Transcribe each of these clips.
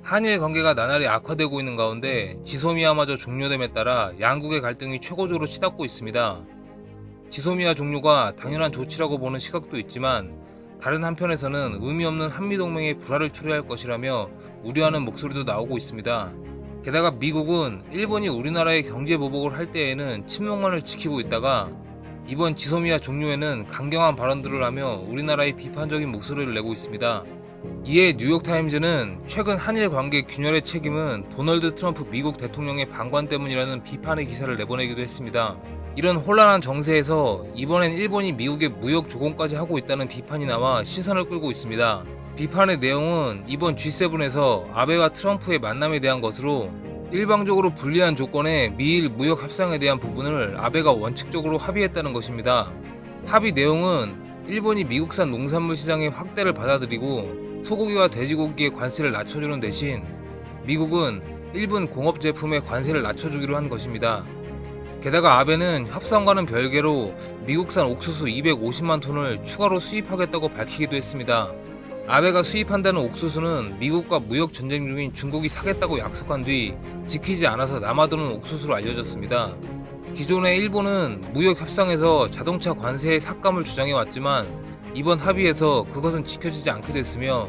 한일 관계가 나날이 악화되고 있는 가운데 지소미아마저 종료됨에 따라 양국의 갈등이 최고조로 치닫고 있습니다. 지소미아 종료가 당연한 조치라고 보는 시각도 있지만 다른 한편에서는 의미 없는 한미동맹의 불화를 초래할 것이라며 우려하는 목소리도 나오고 있습니다. 게다가 미국은 일본이 우리나라의 경제 보복을 할 때에는 침묵만을 지키고 있다가 이번 지소미아 종료에는 강경한 발언들을 하며 우리나라의 비판적인 목소리를 내고 있습니다. 이에 뉴욕타임즈는 최근 한일 관계 균열의 책임은 도널드 트럼프 미국 대통령의 방관 때문이라는 비판의 기사를 내보내기도 했습니다. 이런 혼란한 정세에서 이번엔 일본이 미국에 무역 조공까지 하고 있다는 비판이 나와 시선을 끌고 있습니다. 비판의 내용은 이번 G7에서 아베와 트럼프의 만남에 대한 것으로 일방적으로 불리한 조건의 미일 무역 협상에 대한 부분을 아베가 원칙적으로 합의했다는 것입니다. 합의 내용은 일본이 미국산 농산물 시장의 확대를 받아들이고 소고기와 돼지고기의 관세를 낮춰주는 대신 미국은 일본 공업 제품의 관세를 낮춰주기로 한 것입니다. 게다가 아베는 협상과는 별개로 미국산 옥수수 250만 톤을 추가로 수입하겠다고 밝히기도 했습니다. 아베가 수입한다는 옥수수는 미국과 무역 전쟁 중인 중국이 사겠다고 약속한 뒤 지키지 않아서 남아도는 옥수수로 알려졌습니다. 기존의 일본은 무역 협상에서 자동차 관세의 삭감을 주장해왔지만 이번 합의에서 그것은 지켜지지 않게 됐으며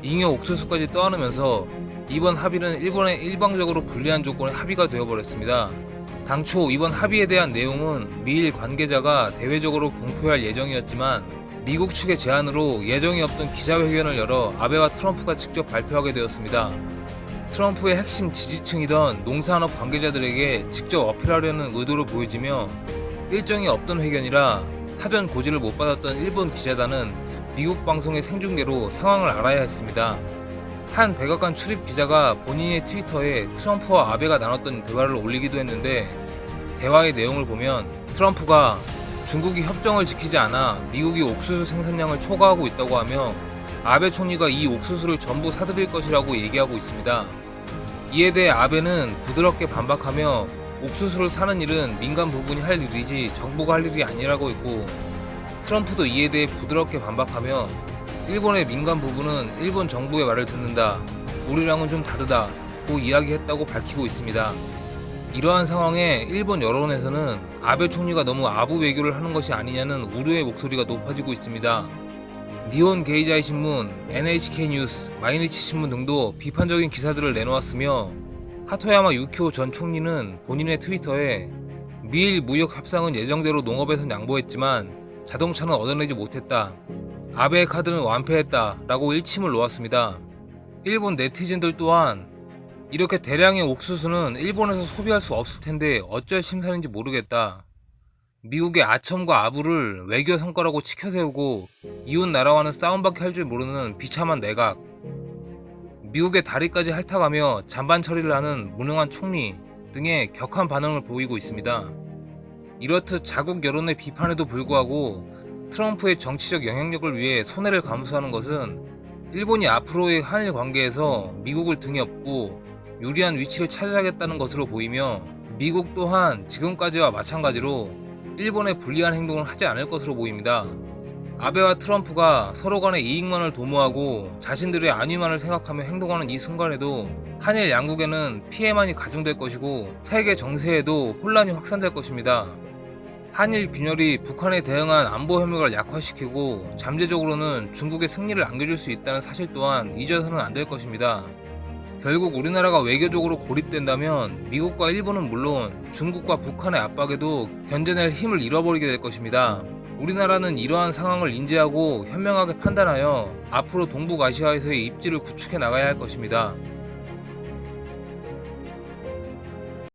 잉여 옥수수까지 떠안으면서 이번 합의는 일본에 일방적으로 불리한 조건의 합의가 되어버렸습니다. 당초 이번 합의에 대한 내용은 미일 관계자가 대외적으로 공표할 예정이었지만 미국 측의 제안으로 예정이 없던 기자회견을 열어 아베와 트럼프가 직접 발표하게 되었습니다. 트럼프의 핵심 지지층이던 농산업 관계자들에게 직접 어필하려는 의도로 보여지며 일정이 없던 회견이라 사전 고지를 못 받았던 일본 기자단은 미국 방송의 생중계로 상황을 알아야 했습니다. 한 백악관 출입 기자가 본인의 트위터에 트럼프와 아베가 나눴던 대화를 올리기도 했는데 대화의 내용을 보면 트럼프가 중국이 협정을 지키지 않아 미국이 옥수수 생산량을 초과하고 있다고 하며 아베 총리가 이 옥수수를 전부 사들일 것이라고 얘기하고 있습니다. 이에 대해 아베는 부드럽게 반박하며 옥수수를 사는 일은 민간 부분이 할 일이지 정부가 할 일이 아니라고 했고 트럼프도 이에 대해 부드럽게 반박하며 일본의 민간 부분은 일본 정부의 말을 듣는다. 우리랑은 좀 다르다고 이야기했다고 밝히고 있습니다. 이러한 상황에 일본 여론에서는 아베 총리가 너무 아부 외교를 하는 것이 아니냐는 우려의 목소리가 높아지고 있습니다. 니혼 게이자이 신문, NHK 뉴스, 마이니치 신문 등도 비판적인 기사들을 내놓았으며 하토야마 유키오 전 총리는 본인의 트위터에 미일 무역 협상은 예정대로 농업에선 양보했지만 자동차는 얻어내지 못했다. 아베의 카드는 완패했다 라고 일침을 놓았습니다. 일본 네티즌들 또한 이렇게 대량의 옥수수는 일본에서 소비할 수 없을 텐데 어쩔 심산인지 모르겠다. 미국의 아첨과 아부를 외교 성과라고 치켜세우고 이웃 나라와는 싸움밖에 할 줄 모르는 비참한 내각. 미국의 다리까지 핥아가며 잔반 처리를 하는 무능한 총리 등의 격한 반응을 보이고 있습니다. 이렇듯 자국 여론의 비판에도 불구하고 트럼프의 정치적 영향력을 위해 손해를 감수하는 것은 일본이 앞으로의 한일 관계에서 미국을 등에 업고 유리한 위치를 차지하겠다는 것으로 보이며 미국 또한 지금까지와 마찬가지로 일본에 불리한 행동을 하지 않을 것으로 보입니다. 아베와 트럼프가 서로 간의 이익만을 도모하고 자신들의 안위만을 생각하며 행동하는 이 순간에도 한일 양국에는 피해만이 가중될 것이고 세계 정세에도 혼란이 확산될 것입니다. 한일 균열이 북한에 대응한 안보 협력을 약화시키고 잠재적으로는 중국의 승리를 안겨줄 수 있다는 사실 또한 잊어서는 안 될 것입니다. 결국 우리나라가 외교적으로 고립된다면 미국과 일본은 물론 중국과 북한의 압박에도 견뎌낼 힘을 잃어버리게 될 것입니다. 우리나라는 이러한 상황을 인지하고 현명하게 판단하여 앞으로 동북아시아에서의 입지를 구축해 나가야 할 것입니다.